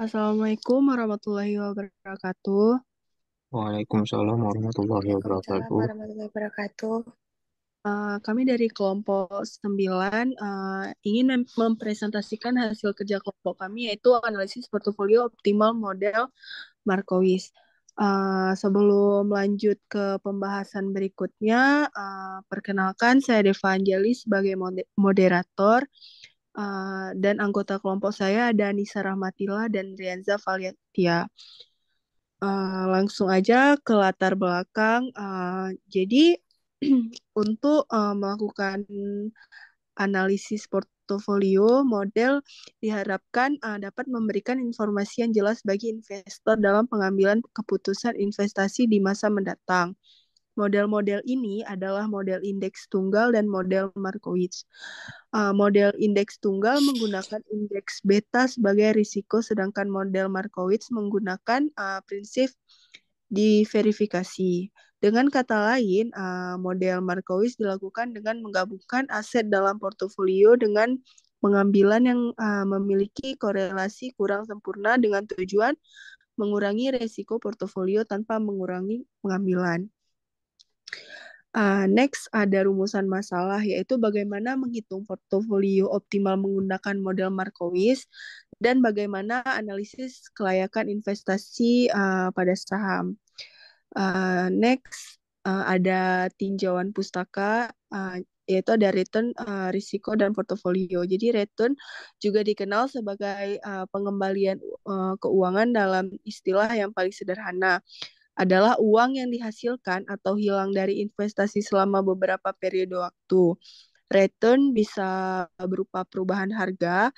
Assalamualaikum warahmatullahi wabarakatuh. Waalaikumsalam warahmatullahi Waalaikumsalam wabarakatuh. warahmatullahi wabarakatuh. Kami dari kelompok 9 ingin mempresentasikan hasil kerja kelompok kami yaitu analisis portofolio optimal model Markowitz. Sebelum lanjut ke pembahasan berikutnya, perkenalkan saya Deva Anjali sebagai moderator dan anggota kelompok saya ada Anissa Rahmatila dan Rianza Valiatia. Langsung aja ke latar belakang. Jadi untuk melakukan analisis portofolio model diharapkan dapat memberikan informasi yang jelas bagi investor dalam pengambilan keputusan investasi di masa mendatang. Model-model ini adalah model indeks tunggal dan model Markowitz. Model indeks tunggal menggunakan indeks beta sebagai risiko, sedangkan model Markowitz menggunakan prinsip diverifikasi. Dengan kata lain, model Markowitz dilakukan dengan menggabungkan aset dalam portofolio dengan pengambilan yang memiliki korelasi kurang sempurna dengan tujuan mengurangi resiko portofolio tanpa mengurangi pengambilan. Next ada rumusan masalah, yaitu bagaimana menghitung portofolio optimal menggunakan model Markowitz dan bagaimana analisis kelayakan investasi pada saham. Next ada tinjauan pustaka, yaitu ada return, risiko, dan portofolio. Jadi return juga dikenal sebagai pengembalian keuangan dalam istilah yang paling sederhana adalah uang yang dihasilkan atau hilang dari investasi selama beberapa periode waktu. Return bisa berupa perubahan harga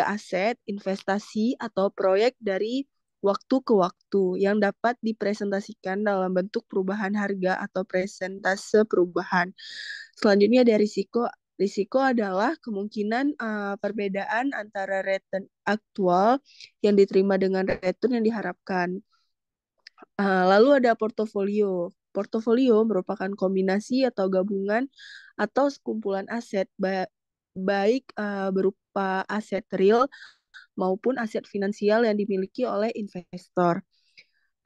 aset, investasi, atau proyek dari waktu ke waktu yang dapat dipresentasikan dalam bentuk perubahan harga atau presentase perubahan. Selanjutnya ada risiko. Risiko adalah kemungkinan perbedaan antara return aktual yang diterima dengan return yang diharapkan. Lalu ada portofolio. Portofolio merupakan kombinasi atau gabungan atau sekumpulan aset baik berupa aset real maupun aset finansial yang dimiliki oleh investor.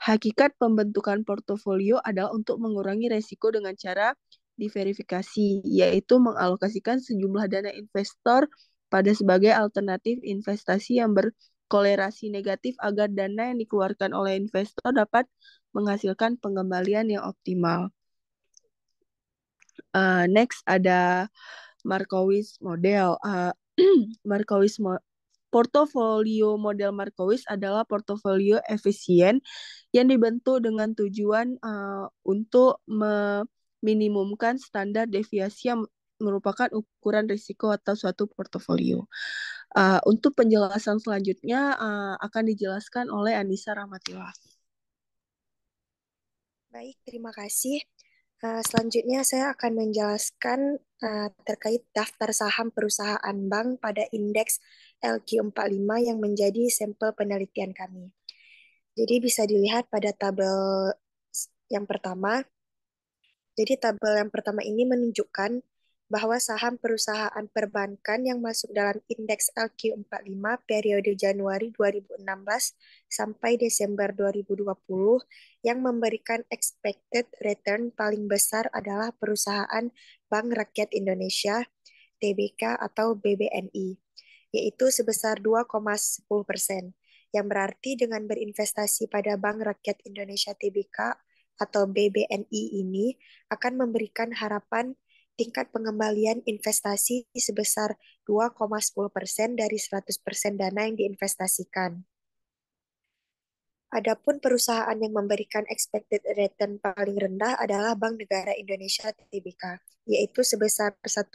Hakikat pembentukan portofolio adalah untuk mengurangi resiko dengan cara diverifikasi, yaitu mengalokasikan sejumlah dana investor pada sebagai alternatif investasi yang berkolerasi negatif agar dana yang dikeluarkan oleh investor dapat menghasilkan pengembalian yang optimal. Next ada Markowitz model. Markowitz portofolio model Markowitz adalah portofolio efisien yang dibentuk dengan tujuan untuk meminimumkan standar deviasi yang merupakan ukuran risiko atau suatu portofolio. Untuk penjelasan selanjutnya akan dijelaskan oleh Anissa Rahmatilla. Baik, terima kasih. Selanjutnya saya akan menjelaskan terkait daftar saham perusahaan bank pada indeks LQ45 yang menjadi sampel penelitian kami. Jadi bisa dilihat pada tabel yang pertama. Jadi tabel yang pertama ini menunjukkan bahwa saham perusahaan perbankan yang masuk dalam indeks LQ45 periode Januari 2016 sampai Desember 2020 yang memberikan expected return paling besar adalah perusahaan Bank Rakyat Indonesia, TBK atau BBNI, yaitu sebesar 2,10%, yang berarti dengan berinvestasi pada Bank Rakyat Indonesia TBK atau BBNI ini akan memberikan harapan tingkat pengembalian investasi sebesar 2,10% dari 100% dana yang diinvestasikan. Adapun perusahaan yang memberikan expected return paling rendah adalah Bank Negara Indonesia TBK, yaitu sebesar 1,31%.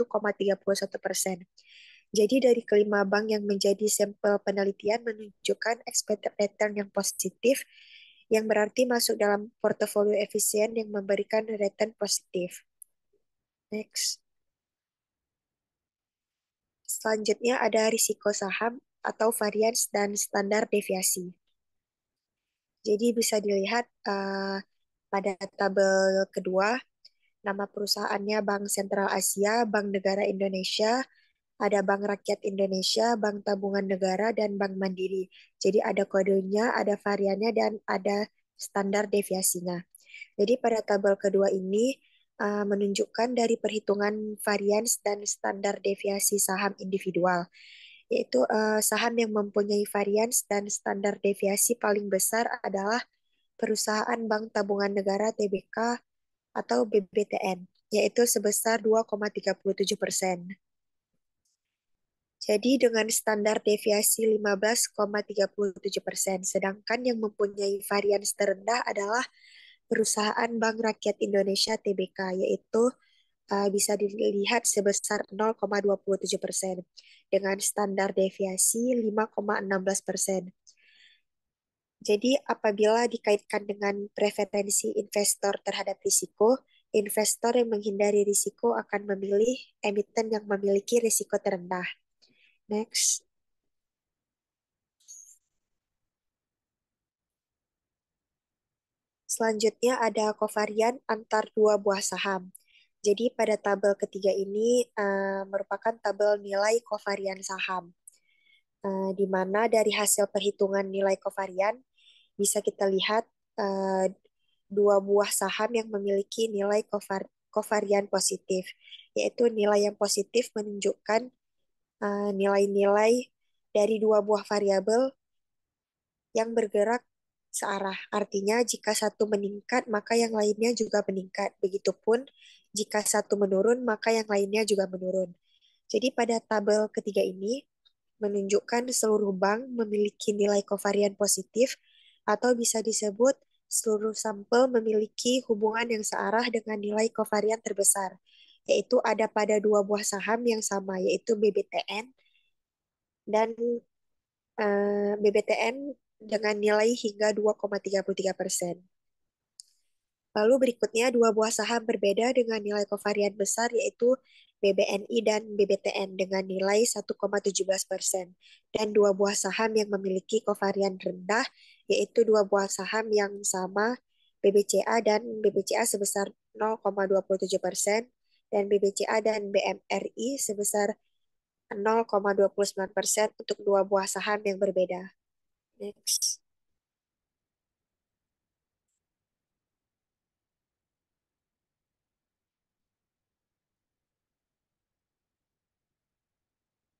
Jadi dari kelima bank yang menjadi sampel penelitian menunjukkan expected return yang positif, yang berarti masuk dalam portofolio efisien yang memberikan return positif. Next. Selanjutnya ada risiko saham atau varians dan standar deviasi. Jadi bisa dilihat pada tabel kedua, nama perusahaannya Bank Sentral Asia, Bank Negara Indonesia, Ada Bank Rakyat Indonesia, Bank Tabungan Negara, dan Bank Mandiri. Jadi ada kodenya, ada variannya, dan ada standar deviasinya. Jadi pada tabel kedua ini menunjukkan dari perhitungan varians dan standar deviasi saham individual, yaitu saham yang mempunyai varians dan standar deviasi paling besar adalah perusahaan Bank Tabungan Negara (TBK) atau BBTN, yaitu sebesar 2,37%. Jadi dengan standar deviasi 15,37%, sedangkan yang mempunyai varians terendah adalah perusahaan Bank Rakyat Indonesia (TBK), yaitu bisa dilihat sebesar 0,27% dengan standar deviasi 5,16%. Jadi apabila dikaitkan dengan preferensi investor terhadap risiko, investor yang menghindari risiko akan memilih emiten yang memiliki risiko terendah. Next. Selanjutnya ada kovarian antar dua buah saham. Jadi pada tabel ketiga ini merupakan tabel nilai kovarian saham, di mana dari hasil perhitungan nilai kovarian bisa kita lihat dua buah saham yang memiliki nilai kovarian positif, yaitu nilai yang positif menunjukkan nilai-nilai dari dua buah variabel yang bergerak searah. Artinya jika satu meningkat, maka yang lainnya juga meningkat. Begitupun jika satu menurun, maka yang lainnya juga menurun. Jadi pada tabel ketiga ini menunjukkan seluruh bank memiliki nilai kovarian positif atau bisa disebut seluruh sampel memiliki hubungan yang searah dengan nilai kovarian terbesar, yaitu ada pada dua buah saham yang sama, yaitu BBTN dan BBTN dengan nilai hingga 2,33%. Lalu berikutnya dua buah saham berbeda dengan nilai kovarian besar, yaitu BBNI dan BBTN dengan nilai 1,17%. Dan dua buah saham yang memiliki kovarian rendah, yaitu dua buah saham yang sama, BBCA dan BBCA sebesar 0,27%, dan BBCA dan BMRI sebesar 0,29% untuk dua buah saham yang berbeda. Next.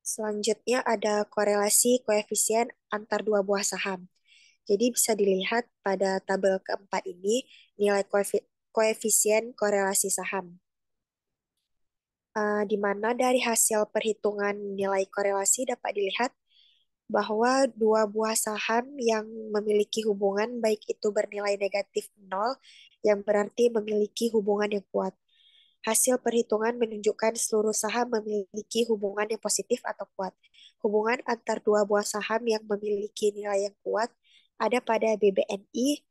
Selanjutnya ada korelasi koefisien antar dua buah saham. Jadi bisa dilihat pada tabel keempat ini nilai koefisien korelasi saham. Di mana dari hasil perhitungan nilai korelasi dapat dilihat bahwa dua buah saham yang memiliki hubungan baik itu bernilai negatif 0, yang berarti memiliki hubungan yang kuat. Hasil perhitungan menunjukkan seluruh saham memiliki hubungan yang positif atau kuat. Hubungan antar dua buah saham yang memiliki nilai yang kuat ada pada BBNI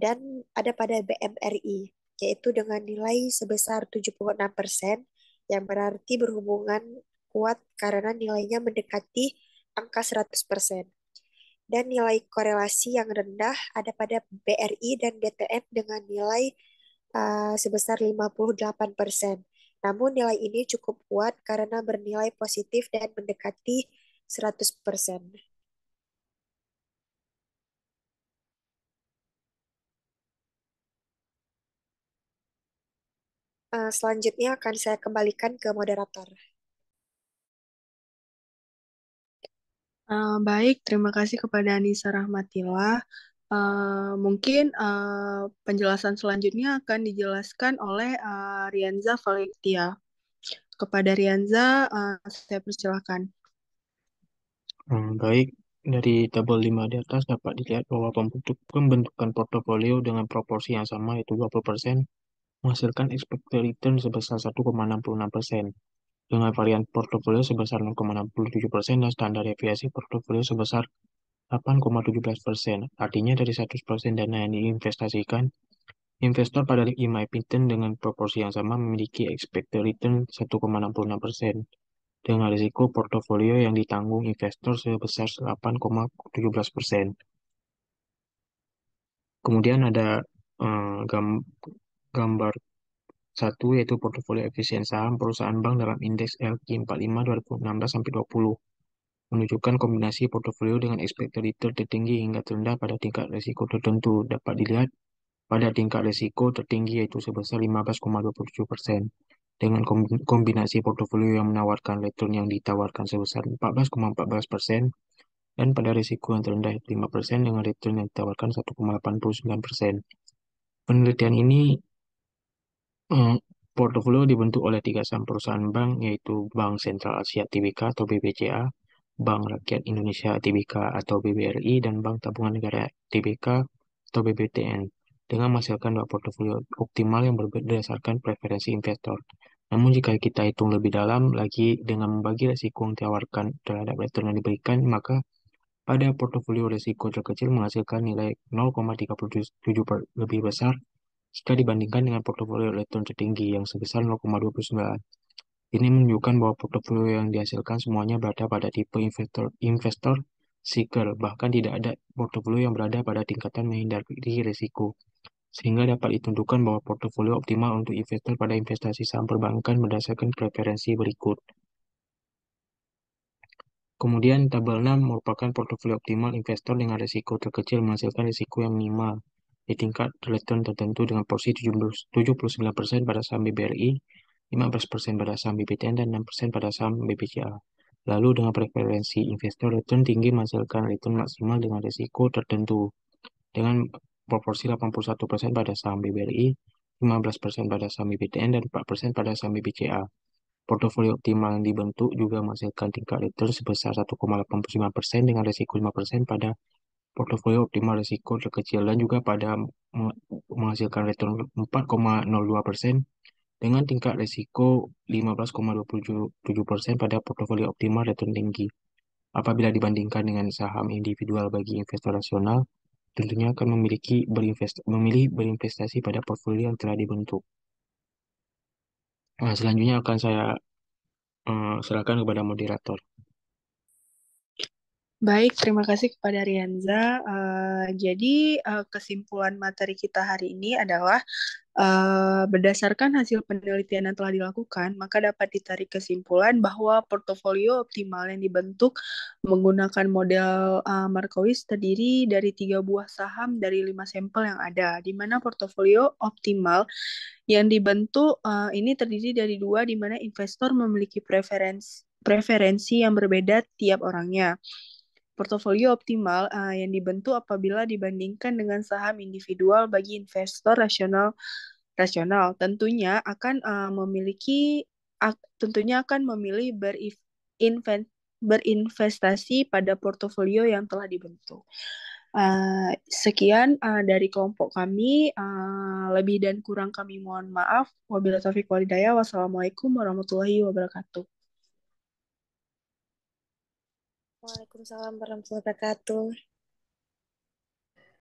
dan ada pada BMRI, yaitu dengan nilai sebesar 76%, yang berarti berhubungan kuat karena nilainya mendekati angka 100%. Dan nilai korelasi yang rendah ada pada BRI dan BTN dengan nilai sebesar 58%. Namun nilai ini cukup kuat karena bernilai positif dan mendekati 100%. Selanjutnya akan saya kembalikan ke moderator. Baik, terima kasih kepada Anissa Rahmatillah. Mungkin penjelasan selanjutnya akan dijelaskan oleh Rianza Valektia. Kepada Rianza, saya persilakan. Baik, dari tabel 5 di atas dapat dilihat bahwa pembentukan portofolio dengan proporsi yang sama yaitu 20% menghasilkan expected return sebesar 1,66%, dengan varian portofolio sebesar 0,67% dan standar deviasi portofolio sebesar 8,17%. Artinya dari 100% dana yang diinvestasikan, investor pada 5 emiten dengan proporsi yang sama memiliki expected return 1,66%, dengan risiko portofolio yang ditanggung investor sebesar 8,17%. Kemudian ada gambar Satu yaitu portofolio efisien saham perusahaan bank dalam indeks LQ45 2016-20, menunjukkan kombinasi portofolio dengan expected return tertinggi hingga terendah pada tingkat risiko tertentu. Dapat dilihat pada tingkat risiko tertinggi yaitu sebesar 15,27%, dengan kombinasi portofolio yang menawarkan return yang ditawarkan sebesar 14,14%, dan pada risiko yang terendah 5% dengan return yang ditawarkan 1,89%. Penelitian ini portofolio dibentuk oleh 3 saham perusahaan bank, yaitu Bank Sentral Asia Tbk atau BBCA, Bank Rakyat Indonesia Tbk atau BBRI, dan Bank Tabungan Negara Tbk atau BBTN, dengan menghasilkan 2 portofolio optimal yang berdasarkan preferensi investor. Namun jika kita hitung lebih dalam lagi dengan membagi risiko yang ditawarkan terhadap return yang diberikan, maka pada portofolio risiko terkecil menghasilkan nilai 0,37 lebih besar jika dibandingkan dengan portofolio return tertinggi yang sebesar 0,29. Ini menunjukkan bahwa portofolio yang dihasilkan semuanya berada pada tipe investor seeker, bahkan tidak ada portofolio yang berada pada tingkatan menghindari risiko, sehingga dapat ditentukan bahwa portofolio optimal untuk investor pada investasi saham perbankan berdasarkan preferensi berikut. Kemudian, tabel 6 merupakan portofolio optimal investor dengan risiko terkecil menghasilkan risiko yang minimal di tingkat return tertentu dengan porsi 79% pada saham BBRI, 15% pada saham BBTN, dan 6% pada saham BBCA. Lalu dengan preferensi investor return tinggi menghasilkan return maksimal dengan risiko tertentu dengan proporsi 81% pada saham BBRI, 15% pada saham BBTN, dan 4% pada saham BBCA. Portofolio optimal yang dibentuk juga menghasilkan tingkat return sebesar 1,85% dengan risiko 5% pada portofolio optimal risiko terkecil, dan juga pada menghasilkan return 4,02% dengan tingkat risiko 15,27% pada portofolio optimal return tinggi. Apabila dibandingkan dengan saham individual bagi investor rasional, tentunya akan memilih berinvestasi pada portofolio yang telah dibentuk. Nah, selanjutnya akan saya serahkan kepada moderator. Baik, terima kasih kepada Rianza. Jadi kesimpulan materi kita hari ini adalah berdasarkan hasil penelitian yang telah dilakukan, maka dapat ditarik kesimpulan bahwa portofolio optimal yang dibentuk menggunakan model Markowitz terdiri dari 3 buah saham dari 5 sampel yang ada, di mana portofolio optimal yang dibentuk ini terdiri dari 2, di mana investor memiliki preferensi yang berbeda tiap orangnya. Portofolio optimal yang dibentuk apabila dibandingkan dengan saham individual bagi investor rasional tentunya akan memilih berinvestasi pada portofolio yang telah dibentuk. Sekian dari kelompok kami. Lebih dan kurang kami mohon maaf. Wabillahi taufiq walhidayah. Wassalamualaikum warahmatullahi wabarakatuh. Waalaikumsalam warahmatullahi wabarakatuh.